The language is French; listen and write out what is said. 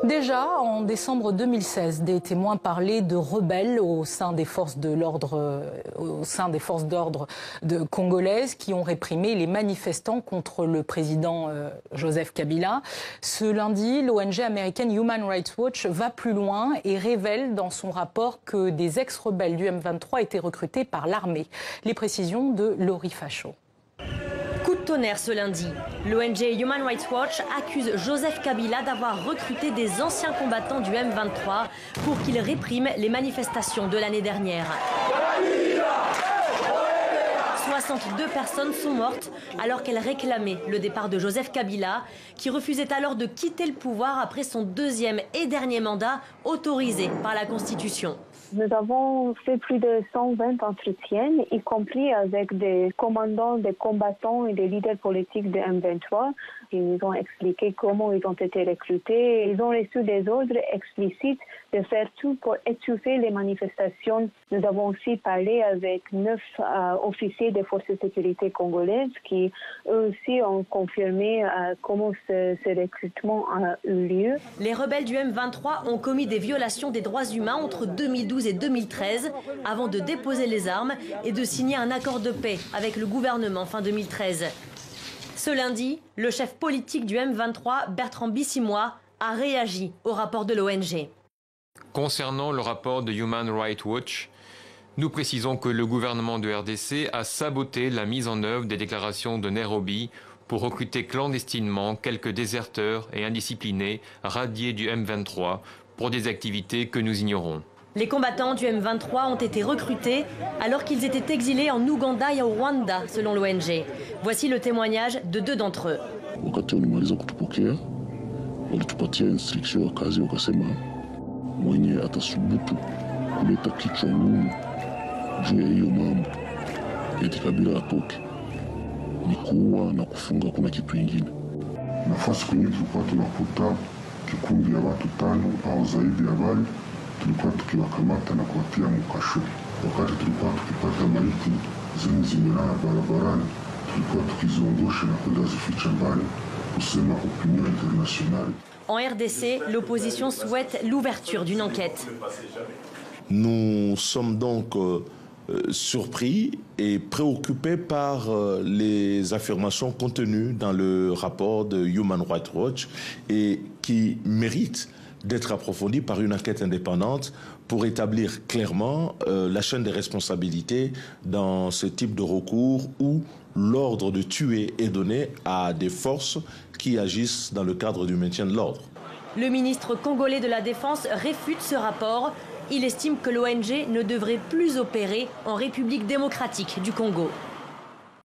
Déjà, en décembre 2016, des témoins parlaient de rebelles au sein des forces d'ordre congolaises qui ont réprimé les manifestants contre le président Joseph Kabila. Ce lundi, l'ONG américaine Human Rights Watch va plus loin et révèle dans son rapport que des ex-rebelles du M23 étaient recrutés par l'armée. Les précisions de Laurie Fachot. Coup de tonnerre ce lundi. L'ONG Human Rights Watch accuse Joseph Kabila d'avoir recruté des anciens combattants du M23 pour qu'ils répriment les manifestations de l'année dernière. 62 personnes sont mortes alors qu'elles réclamaient le départ de Joseph Kabila, qui refusait alors de quitter le pouvoir après son deuxième et dernier mandat autorisé par la Constitution. Nous avons fait plus de 120 entretiens, y compris avec des commandants, des combattants et des leaders politiques de M23. Ils nous ont expliqué comment ils ont été recrutés. Ils ont reçu des ordres explicites de faire tout pour étouffer les manifestations. Nous avons aussi parlé avec 9 officiers des forces de sécurité congolaises qui, eux aussi, ont confirmé comment ce recrutement a eu lieu. Les rebelles du M23 ont commis des violations des droits humains entre 2012 et 2013 avant de déposer les armes et de signer un accord de paix avec le gouvernement fin 2013. Ce lundi, le chef politique du M23, Bertrand Bissimois, a réagi au rapport de l'ONG. Concernant le rapport de Human Rights Watch, nous précisons que le gouvernement de RDC a saboté la mise en œuvre des déclarations de Nairobi pour recruter clandestinement quelques déserteurs et indisciplinés radiés du M23 pour des activités que nous ignorons. Les combattants du M23 ont été recrutés alors qu'ils étaient exilés en Ouganda et au Rwanda, selon l'ONG. Voici le témoignage de 2 d'entre eux. Tulikuwa tukiwakamata na kuwatia mkasho. Wakati tulikuwa tukipata maiti zimelala barabarani, tulikuwa tukizungusha na kwenda zificha mbali, kusema opinion internationale. En RDC, l'opposition souhaite l'ouverture d'une enquête. Nous sommes donc surpris et préoccupés par les affirmations contenues dans le rapport de Human Rights Watch et qui méritent d'être approfondie par une enquête indépendante pour établir clairement la chaîne des responsabilités dans ce type de recours où l'ordre de tuer est donné à des forces qui agissent dans le cadre du maintien de l'ordre. Le ministre congolais de la Défense réfute ce rapport. Il estime que l'ONG ne devrait plus opérer en République démocratique du Congo.